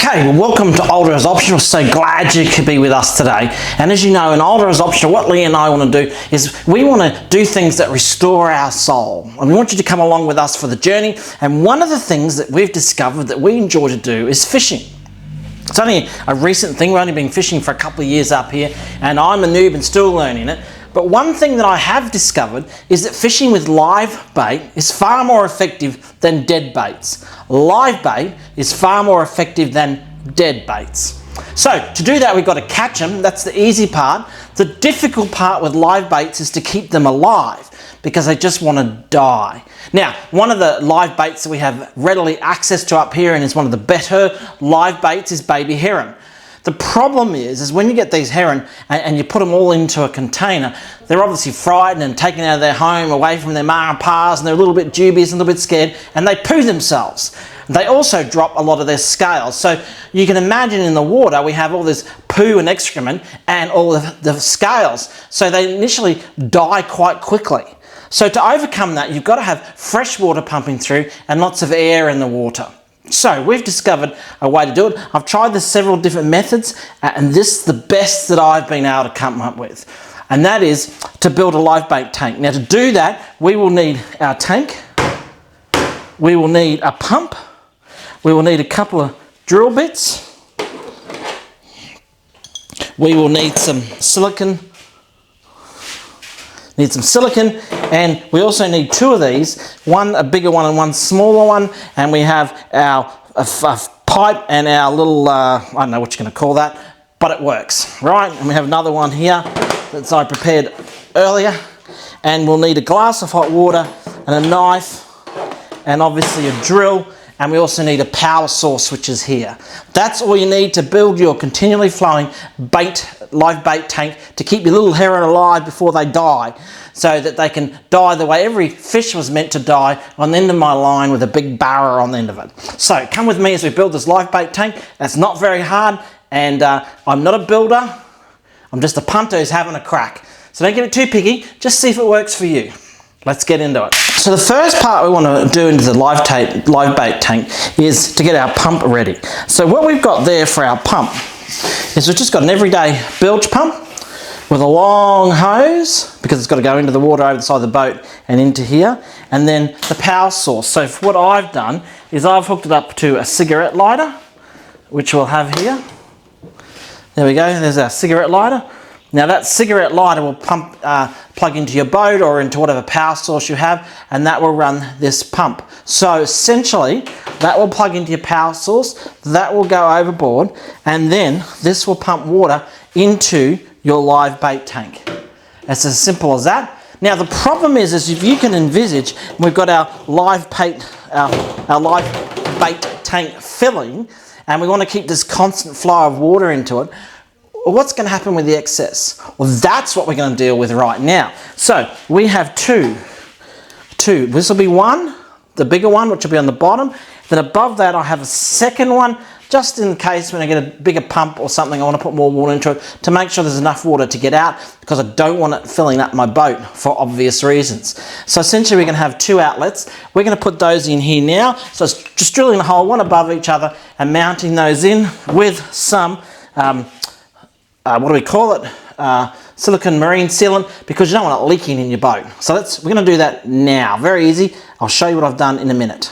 Okay, well, welcome to Older as Optional. So glad you could be with us today. And as you know, in Older as Optional, what Lee and I want to do is we want to do things that restore our soul. And we want you to come along with us for the journey. And one of the things that we've discovered that we enjoy to do is fishing. It's only a recent thing. We've only been fishing for a couple of years up here, and I'm a noob and still learning it. But one thing that I have discovered is that fishing with live bait is far more effective than dead baits. Live bait is far more effective than dead baits. So to do that, we've got to catch them. That's the easy part. The difficult part with live baits is to keep them alive because they just want to die. Now, one of the live baits that we have readily access to up here and is one of the better live baits is baby heron. The problem is when you get these heron and you put them all into a container, they're obviously frightened and taken out of their home, away from their ma and pa's, and they're a little bit dubious and a little bit scared, and they poo themselves. They also drop a lot of their scales. So you can imagine in the water, we have all this poo and excrement and all of the scales. So they initially die quite quickly. So to overcome that, you've got to have fresh water pumping through and lots of air in the water. So we've discovered a way to do it. I've tried this several different methods, and this is the best that I've been able to come up with. And that is to build a live bait tank. Now to do that, we will need our tank, we will need a pump, we will need a couple of drill bits, we will need some silicon, and we also need two of these, one a bigger one and one smaller one, and we have our pipe and our little, I don't know what you're going to call that, but it works, right? And we have another one here that I prepared earlier, and we'll need a glass of hot water and a knife and obviously a drill, and we also need a power source, which is here. That's all you need to build your continually flowing live bait tank to keep your little heron alive before they die, so that they can die the way every fish was meant to die, on the end of my line with a big barra on the end of it. So come with me as we build this live bait tank. That's not very hard, and I'm not a builder, I'm just a punter who's having a crack. So don't get it too picky, just see if it works for you. Let's get into it. So the first part we want to do into the live bait tank is to get our pump ready. So what we've got there for our pump is we've just got an everyday bilge pump with a long hose, because it's got to go into the water over the side of the boat and into here, and then the power source. So what I've done is I've hooked it up to a cigarette lighter, which we'll have here. There we go, there's our cigarette lighter. Now that cigarette lighter will plug into your boat or into whatever power source you have, and that will run this pump. So essentially, that will plug into your power source, that will go overboard, and then this will pump water into your live bait tank. It's as simple as that. Now the problem is if you can envisage, we've got our live bait tank filling, and we want to keep this constant flow of water into it. What's going to happen with the excess? Well, that's what we're going to deal with right now. So we have two. This will be one, the bigger one, which will be on the bottom. Then above that, I have a second one, just in case when I get a bigger pump or something, I want to put more water into it to make sure there's enough water to get out, because I don't want it filling up my boat for obvious reasons. So essentially we're going to have two outlets. We're going to put those in here now. So it's just drilling a hole one above each other and mounting those in with some what do we call it? Silicon marine sealant, because you don't want it leaking in your boat. So we're going to do that now. Very easy. I'll show you what I've done in a minute.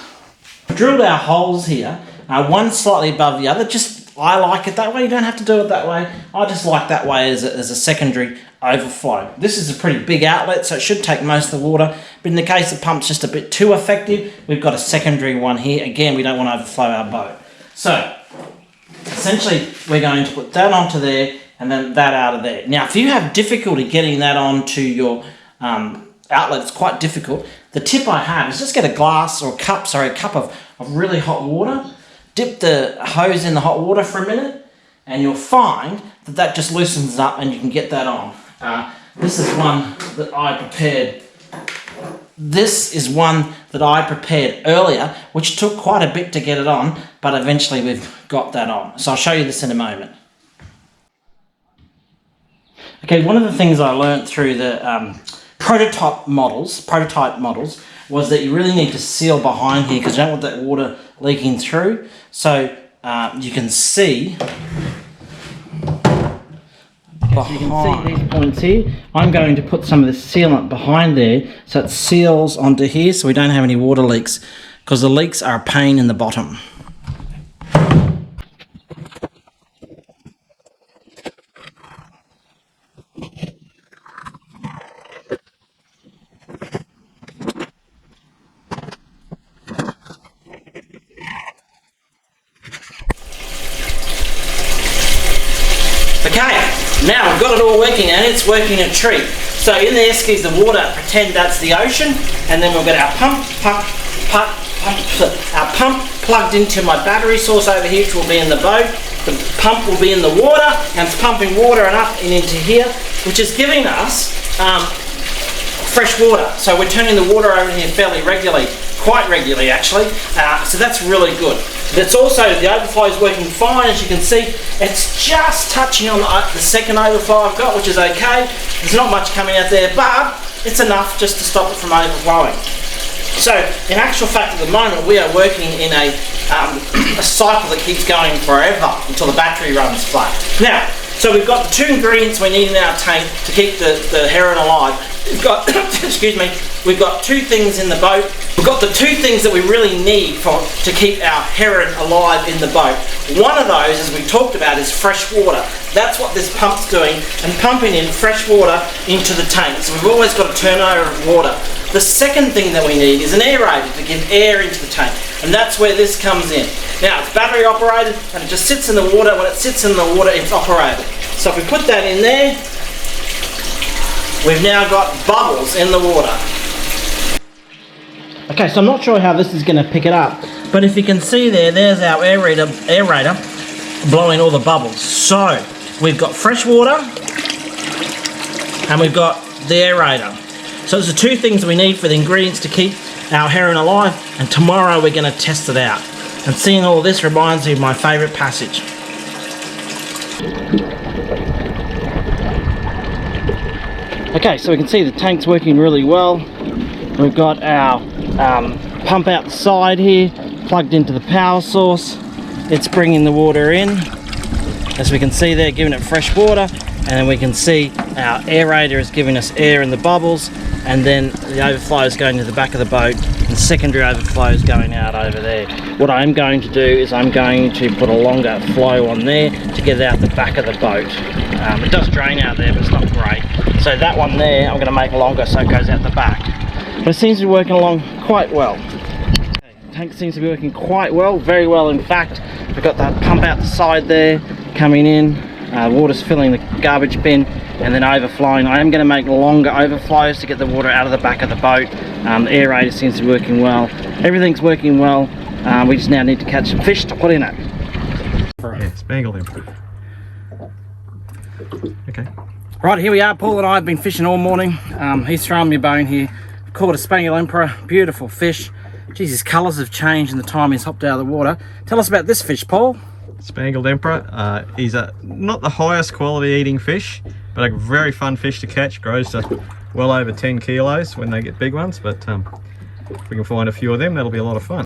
Drilled our holes here, one slightly above the other. I like it that way. You don't have to do it that way. I just like that way as a secondary overflow. This is a pretty big outlet, so it should take most of the water. But in the case the pump's just a bit too effective, we've got a secondary one here. Again, we don't want to overflow our boat. So essentially, we're going to put that onto there, and then that out of there. Now, if you have difficulty getting that onto your outlet, it's quite difficult. The tip I have is just get a glass or a cup of really hot water, dip the hose in the hot water for a minute, and you'll find that just loosens it up and you can get that on. This is one that I prepared. This is one that I prepared earlier, which took quite a bit to get it on, but eventually we've got that on. So I'll show you this in a moment. Okay, one of the things I learned through the prototype models was that you really need to seal behind here because you don't want that water leaking through. So you can see. So you can see these points here. I'm going to put some of this sealant behind there so it seals onto here so we don't have any water leaks, because the leaks are a pain in the bottom. Okay, now we've got it all working and it's working a treat. So in the eskies, the water, pretend that's the ocean, and then we've got our our pump plugged into my battery source over here, which will be in the boat. The pump will be in the water, and it's pumping water and up and into here, which is giving us fresh water. So we're turning the water over here fairly regularly, quite regularly actually, so that's really good. It's also, the overflow is working fine, as you can see. It's just touching on the second overflow I've got, which is okay. There's not much coming out there, but it's enough just to stop it from overflowing. So, in actual fact, at the moment, we are working in a cycle that keeps going forever until the battery runs flat. Now, so we've got the 2 ingredients we need in our tank to keep the heron alive. We've got, excuse me, we've got 2 things in the boat. We've got the 2 things that we really need to keep our heron alive in the boat. One of those, as we talked about, is fresh water. That's what this pump's doing, and pumping in fresh water into the tank. So we've always got a turnover of water. The second thing that we need is an aerator to give air into the tank, and that's where this comes in. Now, it's battery operated, and it just sits in the water. When it sits in the water, it's operated. So if we put that in there, we've now got bubbles in the water. Okay, so I'm not sure how this is going to pick it up, but if you can see there's our aerator blowing all the bubbles. So we've got fresh water and we've got the aerator. So those are 2 things we need for the ingredients to keep our heron alive, and tomorrow we're going to test it out. And seeing all this reminds me of my favourite passage. Okay, so we can see the tank's working really well. We've got our pump out the side here, plugged into the power source. It's bringing the water in, as we can see there, giving it fresh water, and then we can see our aerator is giving us air in the bubbles, and then the overflow is going to the back of the boat, and the secondary overflow is going out over there. What I'm going to do is I'm going to put a longer flow on there to get it out the back of the boat. It does drain out there, but it's not great. So that one there, I'm going to make longer so it goes out the back. But it seems to be working along quite well. Okay, the tank seems to be working quite well, very well in fact. We've got that pump out the side there, coming in. Water's filling the garbage bin and then overflowing. I am going to make longer overflows to get the water out of the back of the boat. The aerator seems to be working well. Everything's working well. We just now need to catch some fish to put in it. Yeah, spangled him. Okay. Right, here we are. Paul and I have been fishing all morning. He's throwing me a bone here. Caught a Spangled Emperor, beautiful fish. Geez, his colours have changed in the time he's hopped out of the water. Tell us about this fish, Paul. Spangled Emperor. He's not the highest quality eating fish, but a very fun fish to catch. Grows to well over 10 kilos when they get big ones, but if we can find a few of them, that'll be a lot of fun.